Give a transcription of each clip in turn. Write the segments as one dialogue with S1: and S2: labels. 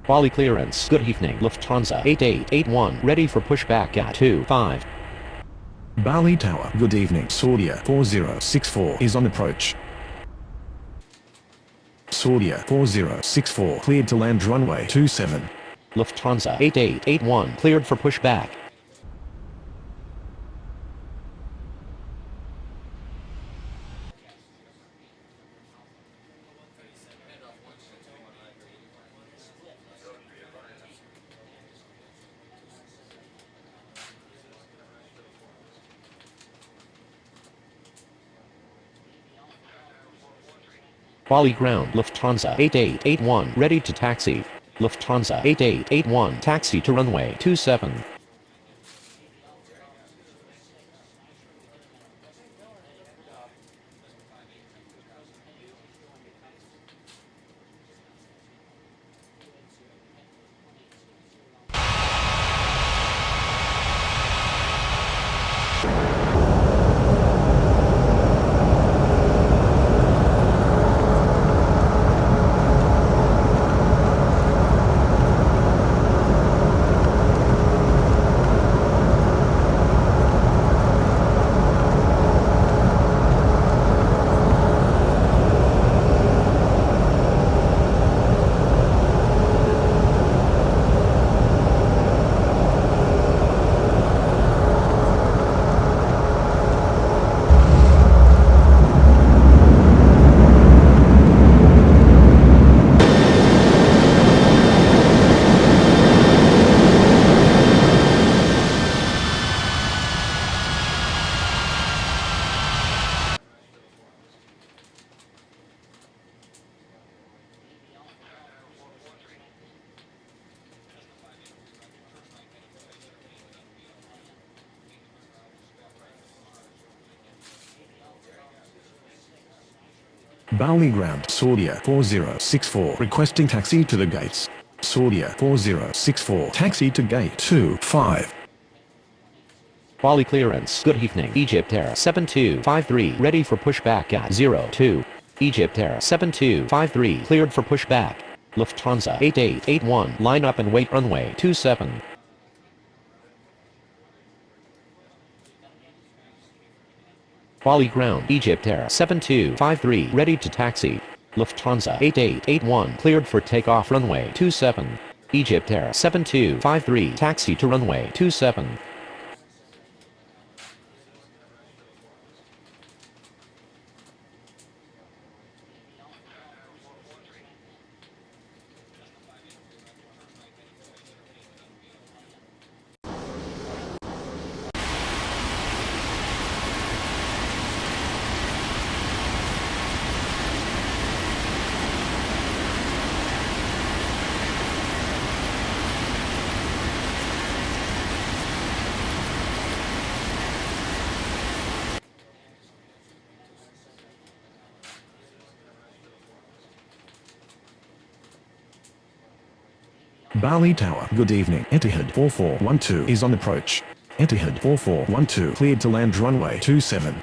S1: Bali clearance. Good evening. Lufthansa 8881 ready for pushback at 25.
S2: Bali Tower. Good evening. Saudia 4064 is on approach. Saudia 4064 cleared to land runway 27.
S1: Lufthansa 8881 cleared for pushback. Bali ground. Lufthansa 8881 ready to taxi. Lufthansa 8881 taxi to runway 27.
S2: Bali ground. Saudia 4064 requesting taxi to the gates. Saudia 4064 taxi to gate 25.
S1: Bali clearance. Good evening. Egypt Air 7253 ready for pushback at 02. Egypt Air 7253 cleared for pushback. Lufthansa 8881 line up and wait runway 27. Bali ground. Egypt Air 7253 ready to taxi. Lufthansa 8881 cleared for takeoff runway 27. Egypt Air 7253 taxi to runway 27.
S2: Bali Tower. Good evening. Etihad 4412 is on approach. Etihad 4412 cleared to land runway 27.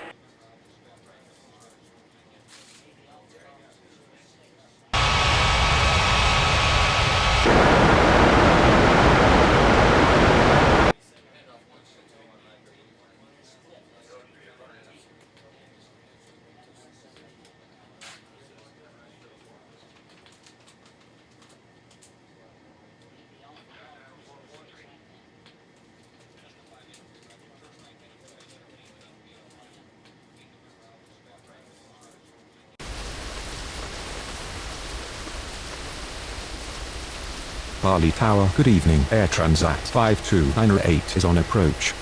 S3: Bali Tower. Good evening. Air Transat 5298 is on approach.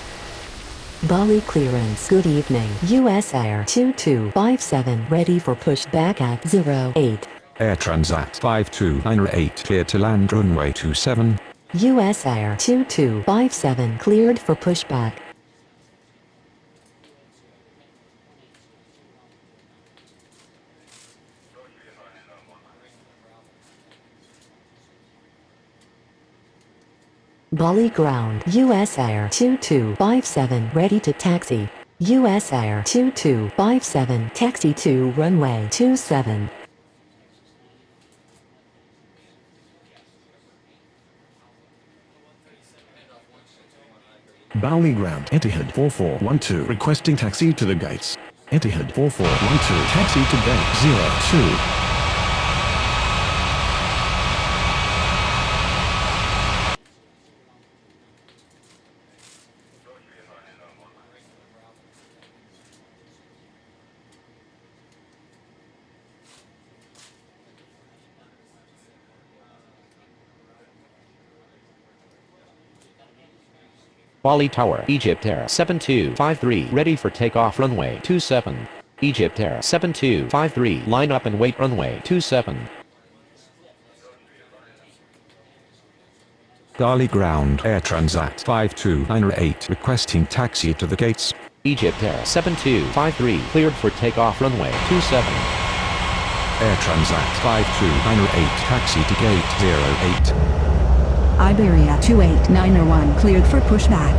S4: Bali clearance. Good evening. US Air 2257 ready for pushback at 08.
S3: Air Transat 5298 cleared to land runway 27.
S4: US Air 2257 cleared for pushback. Bali ground. US Air 2257 ready to taxi. US Air 2257 taxi to runway 27.
S2: Bali ground. Etihad 4412 requesting taxi to the gates. Etihad 4412 taxi to gate 02.
S1: Bali Tower, Egypt Air 7253, ready for takeoff runway 27. Egypt Air 7253, line up and wait runway 27.
S3: Bali ground Air Transat 5298 requesting taxi to the gates.
S1: Egypt Air 7253, cleared for takeoff runway 27.
S3: Air Transat 5298 taxi to gate 08.
S5: Iberia 28901 cleared for pushback.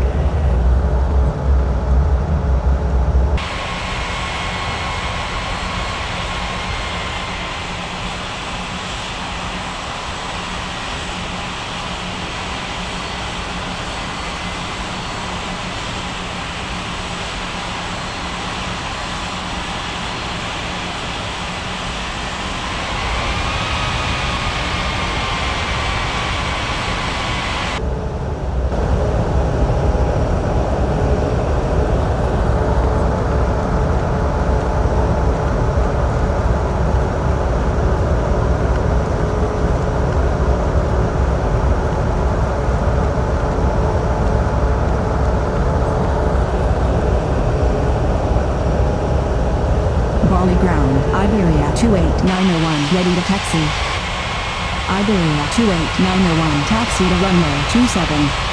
S5: Bali ground, Iberia 28901 ready to taxi. Iberia 28901 taxi to runway 27.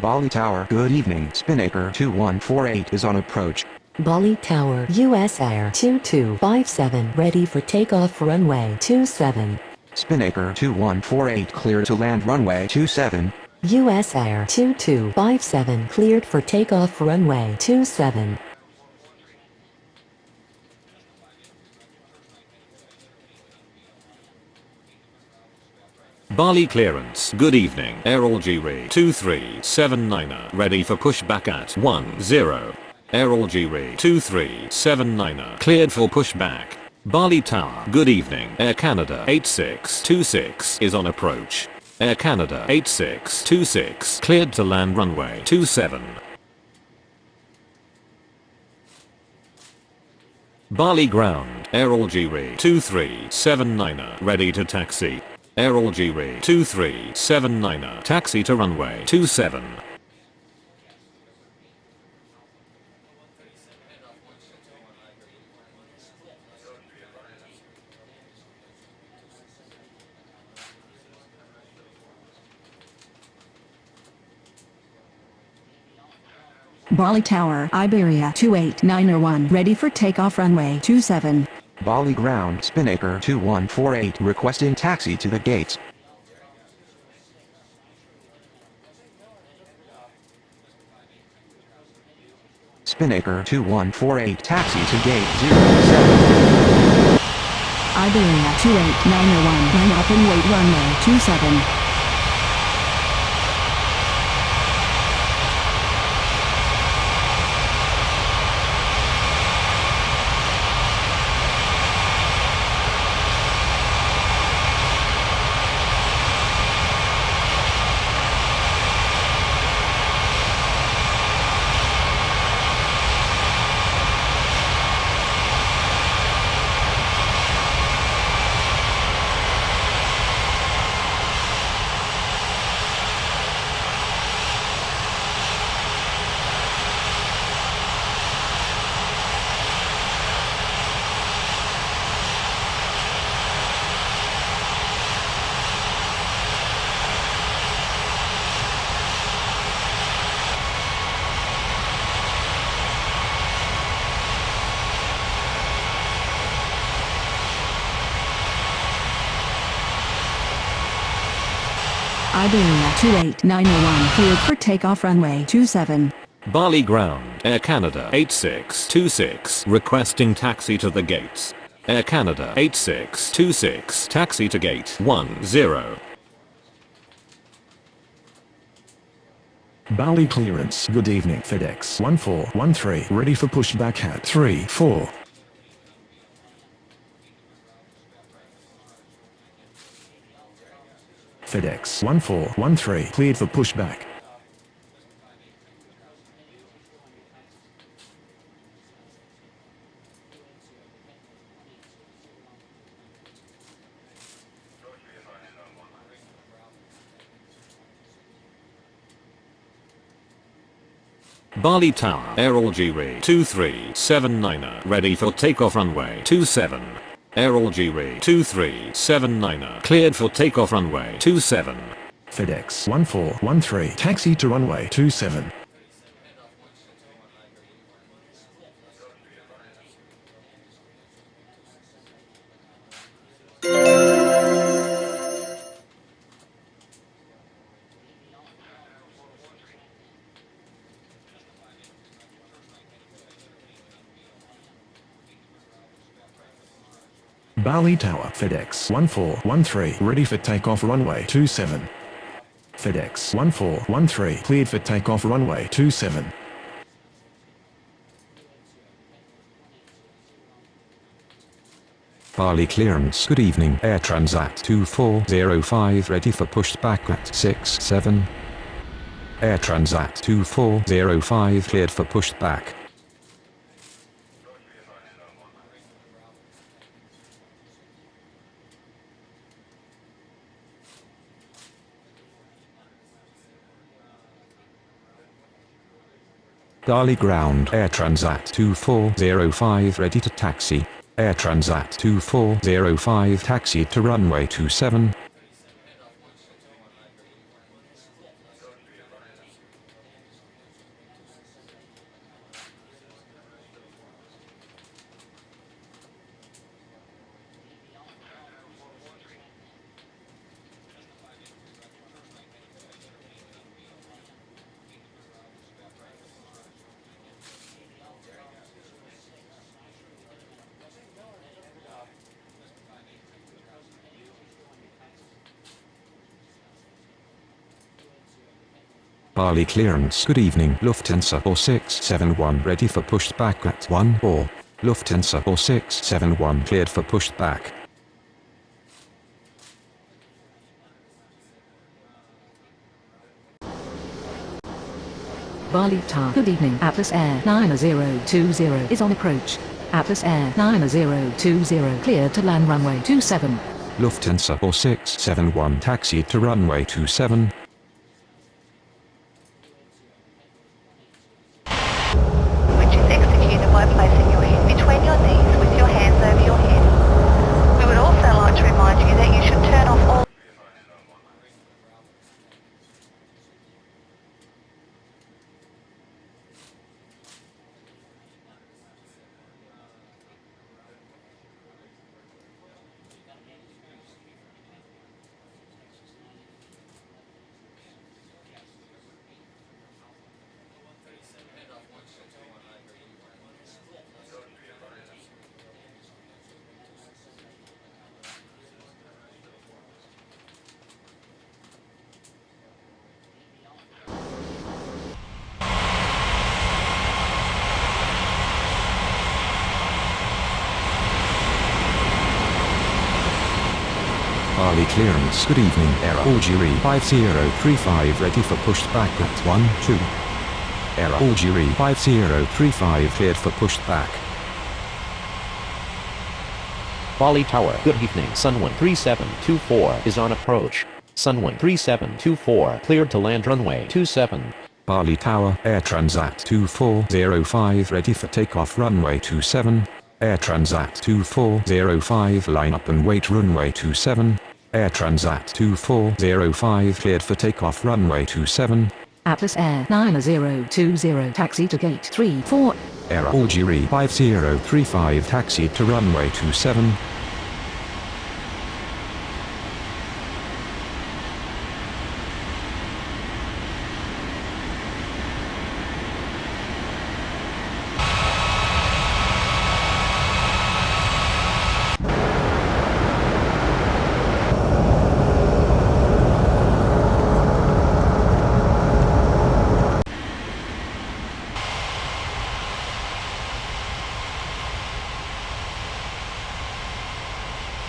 S6: Bali Tower, good evening. Spinnaker 2148 is on approach.
S4: Bali Tower, US Air 2257, ready for takeoff runway 27.
S6: Spinnaker 2148 cleared to land runway 27.
S4: US Air 2257, cleared for takeoff runway 27.
S7: Bali clearance, good evening. Air Algeria 2379, ready for pushback at 10. Air Algeria 2379, cleared for pushback. Bali Tower, good evening. Air Canada 8626 is on approach. Air Canada 8626, cleared to land runway 27. Bali ground, Air Algeria 2379, ready to taxi. Air Algeria 2379, taxi to runway 27.
S5: Bali Tower, Iberia 28901 ready for takeoff runway 27.
S6: Bali ground, Spinnaker 2148 requesting taxi to the gates. Spinnaker 2148 taxi to gate 07.
S5: Iberia 28901 line up and wait runway 27. Iberia 28901 cleared for takeoff runway 27.
S7: Bali ground, Air Canada 8626 requesting taxi to the gates. Air Canada 8626 taxi to gate 10.
S2: Bali clearance. Good evening. FedEx 1413 ready for pushback at 34. FedEx 1413 cleared for pushback.
S7: Bali Tower, Air Algeria 2379 ready for takeoff runway 27. Air Algeria 2379 cleared for takeoff runway 27.
S2: FedEx 1413 taxi to runway 27. Bali Tower, FedEx 1413 ready for takeoff runway 27. FedEx 1413 cleared for takeoff runway 27.
S3: Bali clearance. Good evening. Air Transat 2405 ready for pushback at 67. Air Transat 2405 cleared for pushback. Bali ground. Air Transat 2405 ready to taxi. Air Transat 2405 taxi to runway 27. Bali clearance. Good evening. Lufthansa 4671 ready for pushback at 14. Lufthansa 4671 cleared for pushback.
S4: Bali Tower. Good evening. Atlas Air 9020 is on approach. Atlas Air 9020 cleared to land runway 27.
S3: Lufthansa 4671 taxi to runway 27.
S8: Which is executed by placing your head between your knees with your hands over your head. We would also like to remind you that you should turn off all
S3: Bali clearance. Good evening. Air Algeria 5035 ready for pushback at 12. Air Algeria 5035 cleared for pushback.
S1: Bali Tower. Good evening. Sunwing 3724 is on approach. Sunwing 3724 cleared to land runway 27.
S3: Bali Tower. Air Transat 2405 ready for takeoff runway 27. Air Transat 2405 line up and wait runway 27. Air Transat 2405 cleared for takeoff runway 27.
S4: Atlas Air 9020 taxi to gate 34.
S3: Air Algeria 5035 taxi to runway 27.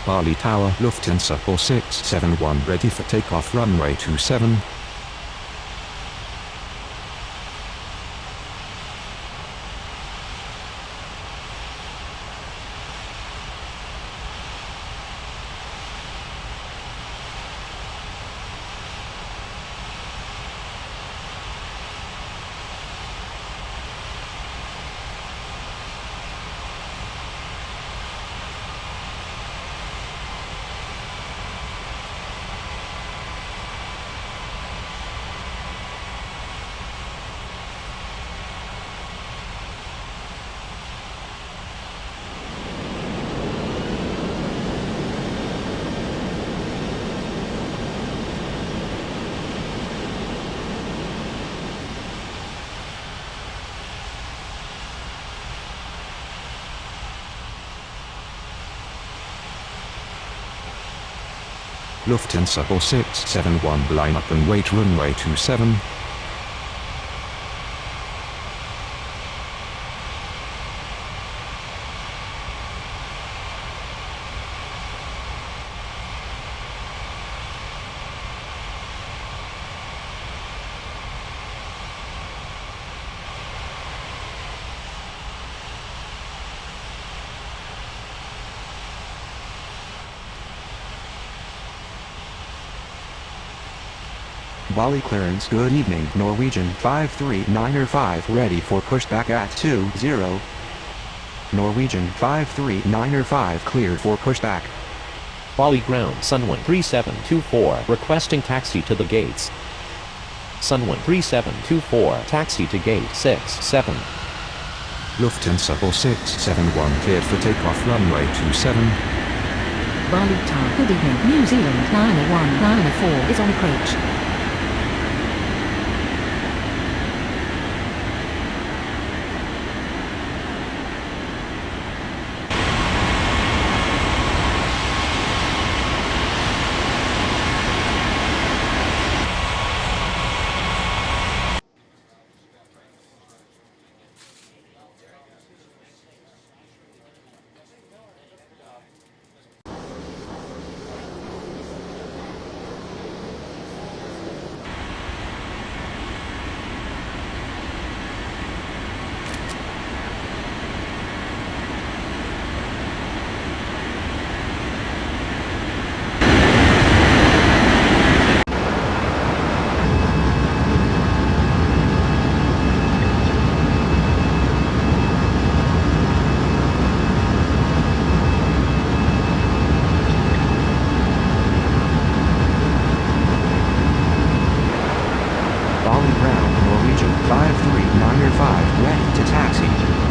S3: Bali Tower, Lufthansa 4671 ready for takeoff runway 27. Lufthansa 4671 line up and wait runway 27.
S6: Bali clearance. Good evening. Norwegian 53905 ready for pushback at 20. Norwegian 53905 cleared for pushback.
S1: Bali ground Sunwing 3724 requesting taxi to the gates. Sunwing 3724 taxi to gate 67.
S3: Lufthansa 4671 cleared for takeoff runway 27.
S5: Bali Tower. Good evening. New Zealand 901 904 is on approach.
S6: Bali ground Norwegian 53905 ready to taxi.